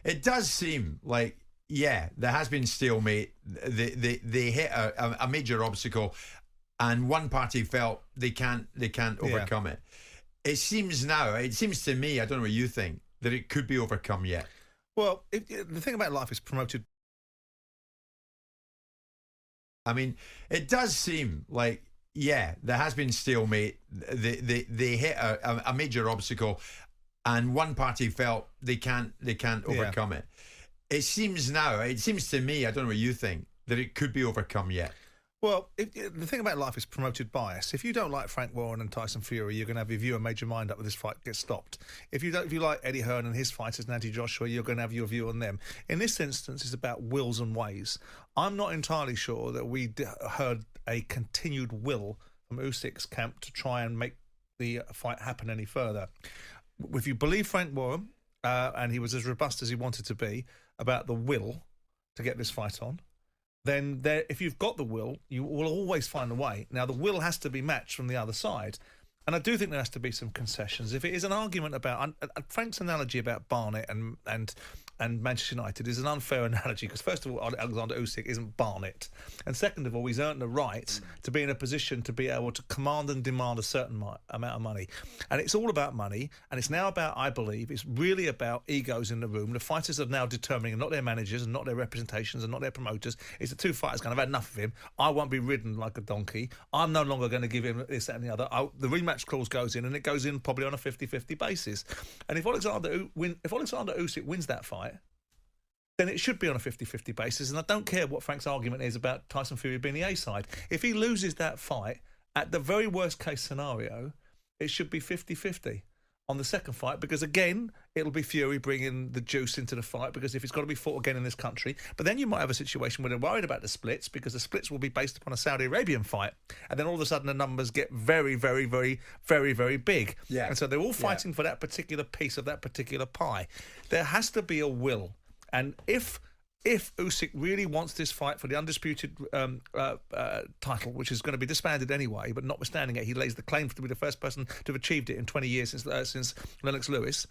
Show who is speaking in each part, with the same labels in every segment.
Speaker 1: it does seem like, yeah, there has been stalemate. They hit a major obstacle, and one party felt they can't overcome it. It seems to me, I don't know what you think, that it could be overcome yet.
Speaker 2: Well, the thing about life is promoted.
Speaker 1: I mean, it does seem like, yeah, there has been stalemate. They hit a major obstacle, and one party felt they can't overcome it. It seems to me, I don't know what you think, that it could be overcome yet.
Speaker 2: Well, the thing about life is promoted bias. If you don't like Frank Warren and Tyson Fury, you're going to have your view and made your mind up when this fight gets stopped. If you like Eddie Hearn and his fighters and Andy Joshua, you're going to have your view on them. In this instance, it's about wills and ways. I'm not entirely sure that we heard a continued will from Usyk's camp to try and make the fight happen any further. If you believe Frank Warren, and he was as robust as he wanted to be, about the will to get this fight on, then if you've got the will, you will always find a way. Now, the will has to be matched from the other side. And I do think there has to be some concessions. If it is an argument about... Frank's analogy about Barnett and Manchester United is an unfair analogy, because first of all, Oleksandr Usyk isn't Barnett. And second of all, he's earned the right to be in a position to be able to command and demand a certain amount of money. And it's all about money, and it's now about, I believe, it's really about egos in the room. The fighters are now determining, and not their managers, and not their representations, and not their promoters. It's the two fighters going, I've had enough of him. I won't be ridden like a donkey. I'm no longer going to give him this, that, and the other. The rematch clause goes in, and it goes in probably on a 50-50 basis. And if Oleksandr Usyk wins that fight, then it should be on a 50-50 basis. And I don't care what Frank's argument is about Tyson Fury being the A side. If he loses that fight, at the very worst case scenario, it should be 50-50 on the second fight, because again, it'll be Fury bringing the juice into the fight, because if it's got to be fought again in this country. But then you might have a situation where they're worried about the splits, because the splits will be based upon a Saudi Arabian fight, and then all of a sudden the numbers get very, very, very, very, very big. Yeah. And so they're all fighting for that particular piece of that particular pie. There has to be a will. And if Usyk really wants this fight for the undisputed title, which is going to be disbanded anyway, but notwithstanding it, he lays the claim to be the first person to have achieved it in 20 years since Lennox Lewis,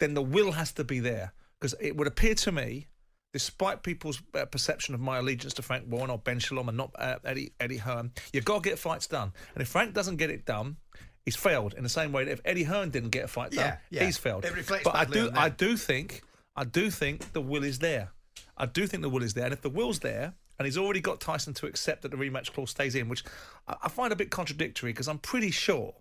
Speaker 2: then the will has to be there. Because it would appear to me, despite people's perception of my allegiance to Frank Warren or Ben Shalom and not Eddie Hearn, you've got to get fights done. And if Frank doesn't get it done, he's failed. In the same way that if Eddie Hearn didn't get a fight done, he's failed.
Speaker 1: It reflects
Speaker 2: but
Speaker 1: badly on them.
Speaker 2: I do think the will is there. I do think the will is there. And if the will's there, and he's already got Tyson to accept that the rematch clause stays in, which I find a bit contradictory, because I'm pretty sure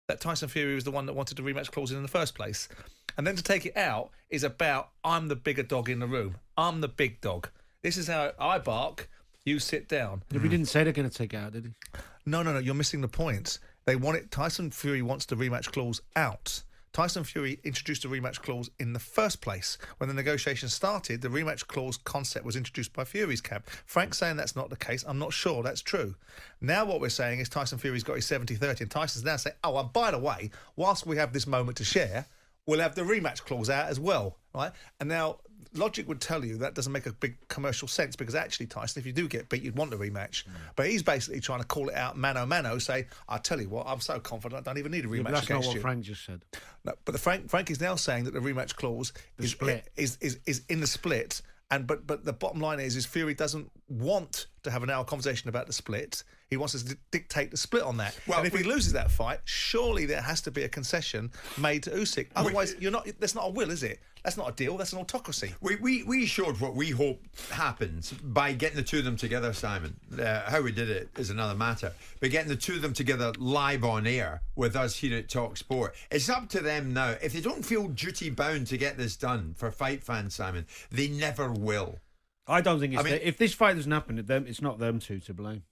Speaker 2: that Tyson Fury was the one that wanted the rematch clause in the first place. And then to take it out is about, I'm the bigger dog in the room. I'm the big dog. This is how I bark, you sit down.
Speaker 3: We didn't say they're going to take it out, did he?
Speaker 2: No, you're missing the point. They want it. Tyson Fury wants the rematch clause out. Tyson Fury introduced a rematch clause in the first place. When the negotiations started, the rematch clause concept was introduced by Fury's camp. Frank's saying that's not the case. I'm not sure that's true. Now what we're saying is Tyson Fury's got his 70-30, and Tyson's now saying, oh, and by the way, whilst we have this moment to share, we'll have the rematch clause out as well, right? And now logic would tell you that doesn't make a big commercial sense, because actually, Tyson, if you do get beat, you'd want the rematch. But he's basically trying to call it out mano, say, I tell you what, I'm so confident I don't even need a rematch
Speaker 3: that's
Speaker 2: against
Speaker 3: not what
Speaker 2: you.
Speaker 3: Frank just said.
Speaker 2: No, but Frank is now saying that the rematch clause is in the split. And but the bottom line is Fury doesn't want to have an hour conversation about the split. He wants us to dictate the split on that. Well, and if he loses that fight, surely there has to be a concession made to Usyk. Otherwise, that's not a will, is it? That's not a deal. That's an autocracy.
Speaker 1: We showed what we hope happens by getting the two of them together, Simon. How we did it is another matter. But getting the two of them together live on air with us here at Talk Sport, it's up to them now. If they don't feel duty bound to get this done for fight fans, Simon, they never will.
Speaker 3: I don't think if this fight doesn't happen, it's not them two to blame.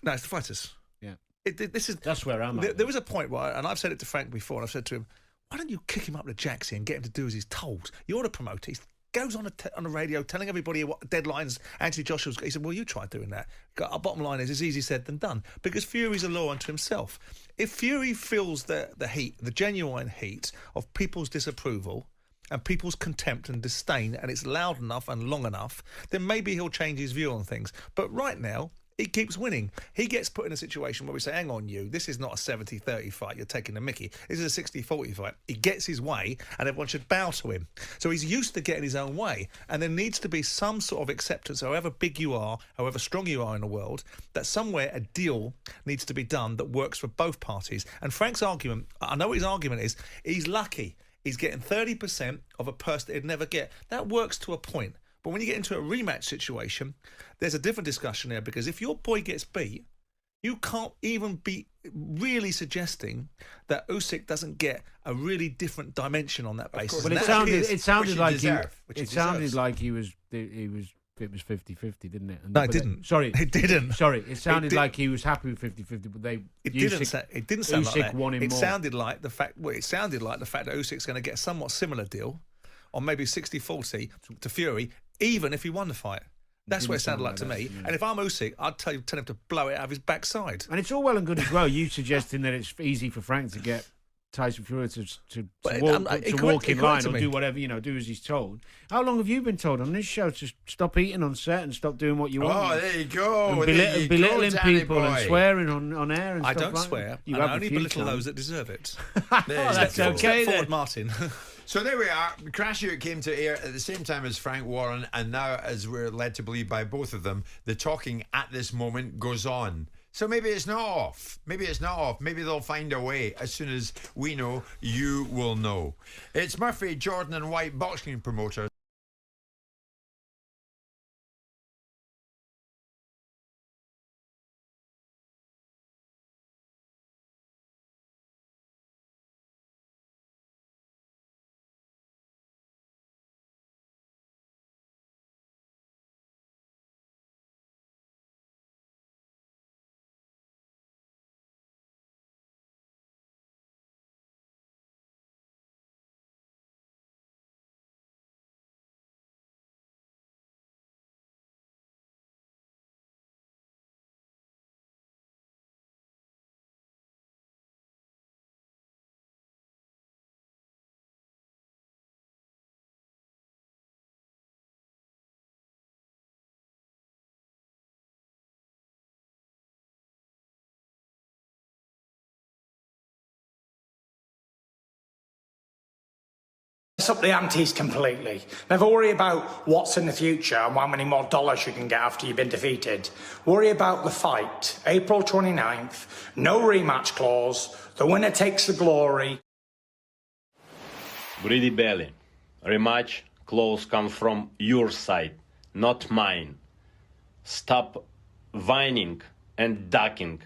Speaker 2: No, it's the fighters.
Speaker 3: Yeah.
Speaker 2: That's where I'm at. There was a point where, and I've said it to Frank before, and I've said to him, why don't you kick him up the jacksie and get him to do as he's told? You're the promoter. He goes on the radio telling everybody what deadlines Anthony Joshua's got. He said, well, you try doing that. Our bottom line is, it's easier said than done, because Fury's a law unto himself. If Fury feels the heat, the genuine heat of people's disapproval and people's contempt and disdain, and it's loud enough and long enough, then maybe he'll change his view on things. But right now, he keeps winning. He gets put in a situation where we say, hang on, this is not a 70-30 fight. You're taking the mickey. This is a 60-40 fight. He gets his way, and everyone should bow to him. So he's used to getting his own way, and there needs to be some sort of acceptance, however big you are, however strong you are in the world, that somewhere a deal needs to be done that works for both parties. And Frank's argument, I know what his argument is, he's lucky. He's getting 30% of a purse that he'd never get. That works to a point. But when you get into a rematch situation, there's a different discussion there, because if your boy gets beat, you can't even be really suggesting that Usyk doesn't get a really different dimension on that basis.
Speaker 3: But it sounded like he was 50-50, didn't it?
Speaker 2: No, it didn't.
Speaker 3: Sorry,
Speaker 2: it didn't.
Speaker 3: Sorry, it sounded like he was happy with 50-50, but it didn't sound
Speaker 2: like that.
Speaker 3: Won him
Speaker 2: it
Speaker 3: more.
Speaker 2: Sounded like the fact. Well, it sounded like the fact that Usyk's going to get a somewhat similar deal, or maybe 60-40 to Fury, even if he won the fight. That's what it sounded like to me. Yeah. And if I'm Usyk, I'd tell him to blow it out of his backside.
Speaker 3: And it's all well and good as well, you suggesting that it's easy for Frank to get Tyson Fury to walk in line or do whatever, do as he's told. How long have you been told on this show to stop eating on set and stop doing what you want?
Speaker 1: Oh, there you go.
Speaker 3: And belittling people and swearing on air and
Speaker 2: I
Speaker 3: stuff
Speaker 2: don't
Speaker 3: like
Speaker 2: swear.
Speaker 3: You
Speaker 2: I only belittle those that deserve it.
Speaker 3: That's okay.
Speaker 2: Step forward, Martin.
Speaker 1: So there we are. Crash Out came to air at the same time as Frank Warren, and now, as we're led to believe by both of them, the talking at this moment goes on. So maybe it's not off. Maybe they'll find a way. As soon as we know, you will know. It's Murphy, Jordan and White, boxing promoters.
Speaker 4: Up the antes completely. Never worry about what's in the future and how many more dollars you can get after you've been defeated. Worry about the fight. April 29th, no rematch clause, the winner takes the glory.
Speaker 5: Greedy belly. Rematch clause come from your side, not mine. Stop whining and ducking.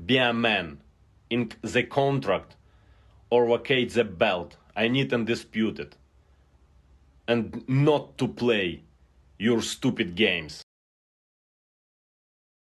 Speaker 5: Be a man. In the contract or vacate the belt. I need undisputed. And not to play your stupid games.